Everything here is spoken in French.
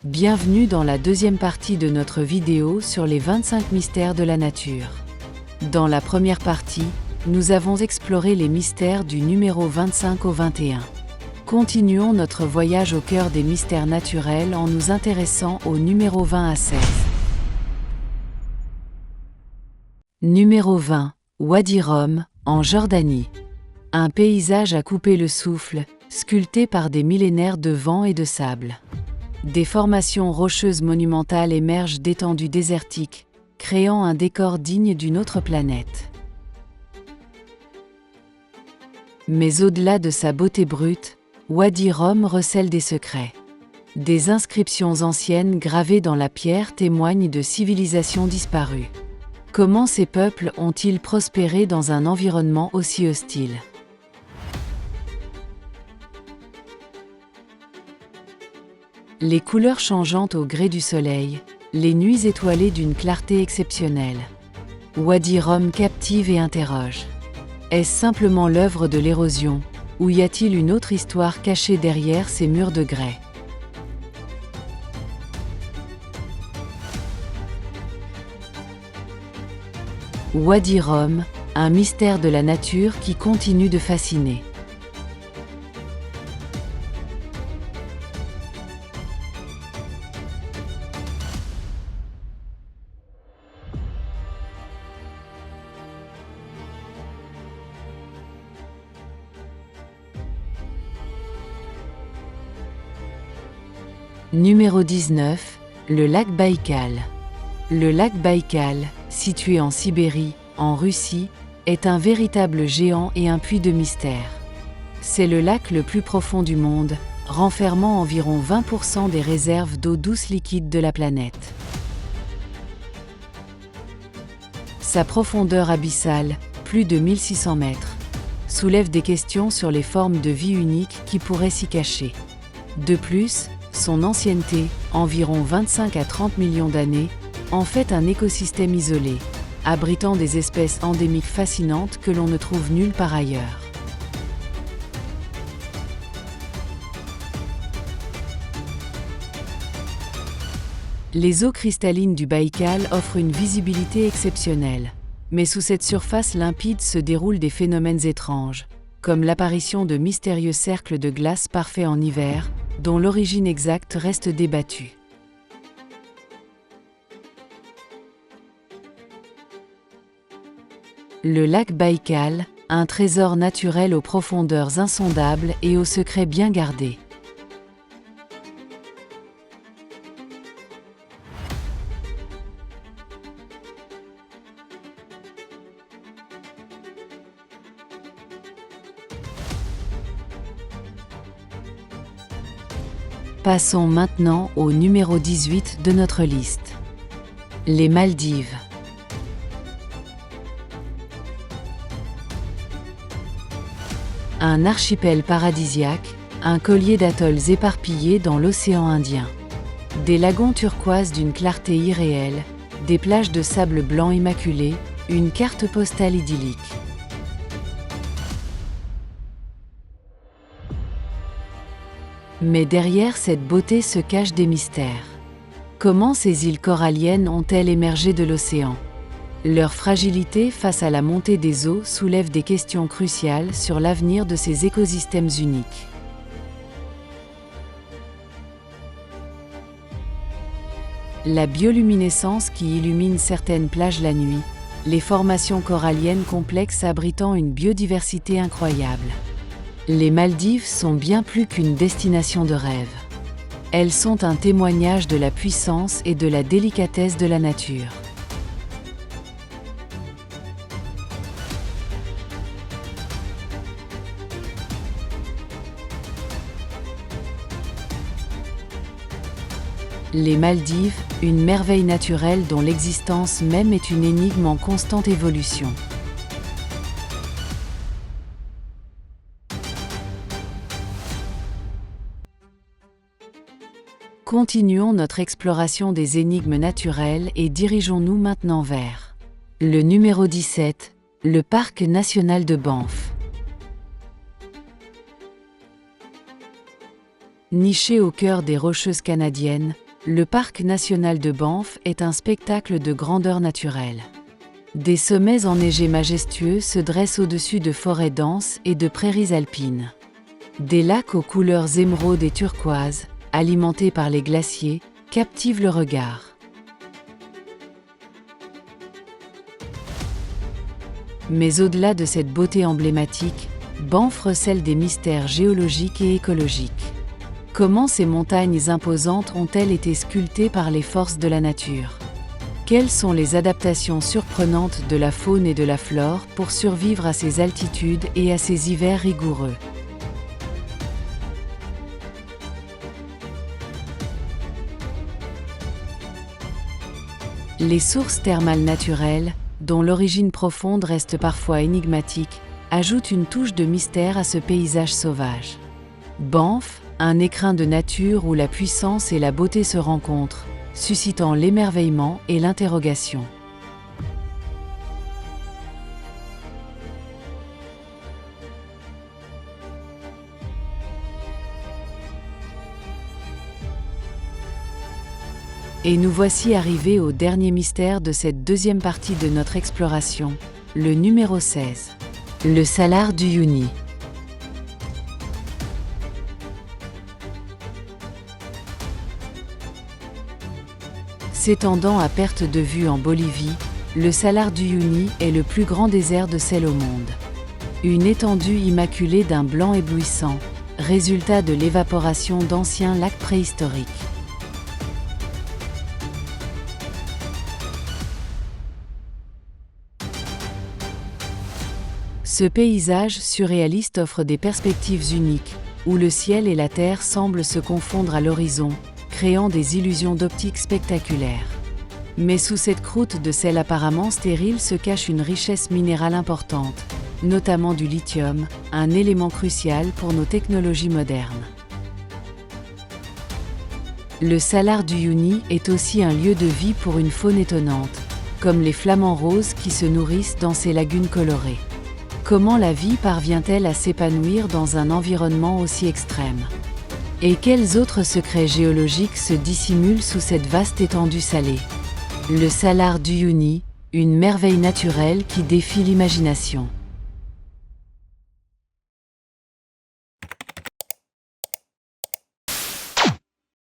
Bienvenue dans la deuxième partie de notre vidéo sur les 25 mystères de la nature. Dans la première partie, nous avons exploré les mystères du numéro 25 au 21. Continuons notre voyage au cœur des mystères naturels en nous intéressant au numéro 20 à 16. Numéro 20, Wadi Rum, en Jordanie. Un paysage à couper le souffle, sculpté par des millénaires de vent et de sable. Des formations rocheuses monumentales émergent d'étendues désertiques, créant un décor digne d'une autre planète. Mais au-delà de sa beauté brute, Wadi Rum recèle des secrets. Des inscriptions anciennes gravées dans la pierre témoignent de civilisations disparues. Comment ces peuples ont-ils prospéré dans un environnement aussi hostile ? Les couleurs changeantes au gré du soleil, les nuits étoilées d'une clarté exceptionnelle. Wadi Rum captive et interroge. Est-ce simplement l'œuvre de l'érosion, ou y a-t-il une autre histoire cachée derrière ces murs de grès ? Wadi Rum, un mystère de la nature qui continue de fasciner. Numéro 19, le lac Baïkal. Le lac Baïkal, situé en Sibérie, en Russie, est un véritable géant et un puits de mystère. C'est le lac le plus profond du monde, renfermant environ 20% des réserves d'eau douce liquide de la planète. Sa profondeur abyssale, plus de 1600 mètres, soulève des questions sur les formes de vie uniques qui pourraient s'y cacher. De plus, son ancienneté, environ 25 à 30 millions d'années, en fait un écosystème isolé, abritant des espèces endémiques fascinantes que l'on ne trouve nulle part ailleurs. Les eaux cristallines du Baïkal offrent une visibilité exceptionnelle, mais sous cette surface limpide se déroulent des phénomènes étranges, comme l'apparition de mystérieux cercles de glace parfaits en hiver, dont l'origine exacte reste débattue. Le lac Baïkal, un trésor naturel aux profondeurs insondables et aux secrets bien gardés. Passons maintenant au numéro 18 de notre liste. Les Maldives. Un archipel paradisiaque, un collier d'atolls éparpillés dans l'océan Indien. Des lagons turquoises d'une clarté irréelle, des plages de sable blanc immaculé, une carte postale idyllique. Mais derrière cette beauté se cachent des mystères. Comment ces îles coralliennes ont-elles émergé de l'océan ? Leur fragilité face à la montée des eaux soulève des questions cruciales sur l'avenir de ces écosystèmes uniques. La bioluminescence qui illumine certaines plages la nuit, les formations coralliennes complexes abritant une biodiversité incroyable. Les Maldives sont bien plus qu'une destination de rêve. Elles sont un témoignage de la puissance et de la délicatesse de la nature. Les Maldives, une merveille naturelle dont l'existence même est une énigme en constante évolution. Continuons notre exploration des énigmes naturelles et dirigeons-nous maintenant vers le numéro 17, le Parc national de Banff. Niché au cœur des Rocheuses canadiennes, Le parc national de Banff est un spectacle de grandeur naturelle. Des sommets enneigés majestueux se dressent au-dessus de forêts denses et de prairies alpines. Des lacs aux couleurs émeraude et turquoise, alimentés par les glaciers, captivent le regard. Mais au-delà de cette beauté emblématique, Banff recèle des mystères géologiques et écologiques. Comment ces montagnes imposantes ont-elles été sculptées par les forces de la nature? Quelles sont les adaptations surprenantes de la faune et de la flore pour survivre à ces altitudes et à ces hivers rigoureux? Les sources thermales naturelles, dont l'origine profonde reste parfois énigmatique, ajoutent une touche de mystère à ce paysage sauvage. Banff, un écrin de nature où la puissance et la beauté se rencontrent, suscitant l'émerveillement et l'interrogation. Et nous voici arrivés au dernier mystère de cette deuxième partie de notre exploration, le numéro 16. Le Salar d'Uyuni. S'étendant à perte de vue en Bolivie, le Salar d'Uyuni est le plus grand désert de sel au monde. Une étendue immaculée d'un blanc éblouissant, résultat de l'évaporation d'anciens lacs préhistoriques. Ce paysage surréaliste offre des perspectives uniques, où le ciel et la terre semblent se confondre à l'horizon, créant des illusions d'optique spectaculaires. Mais sous cette croûte de sel apparemment stérile se cache une richesse minérale importante, notamment du lithium, un élément crucial pour nos technologies modernes. Le Salar d'Uyuni est aussi un lieu de vie pour une faune étonnante, comme les flamants roses qui se nourrissent dans ces lagunes colorées. Comment la vie parvient-elle à s'épanouir dans un environnement aussi extrême? Et quels autres secrets géologiques se dissimulent sous cette vaste étendue salée? Le Salar d'Uyuni, une merveille naturelle qui défie l'imagination.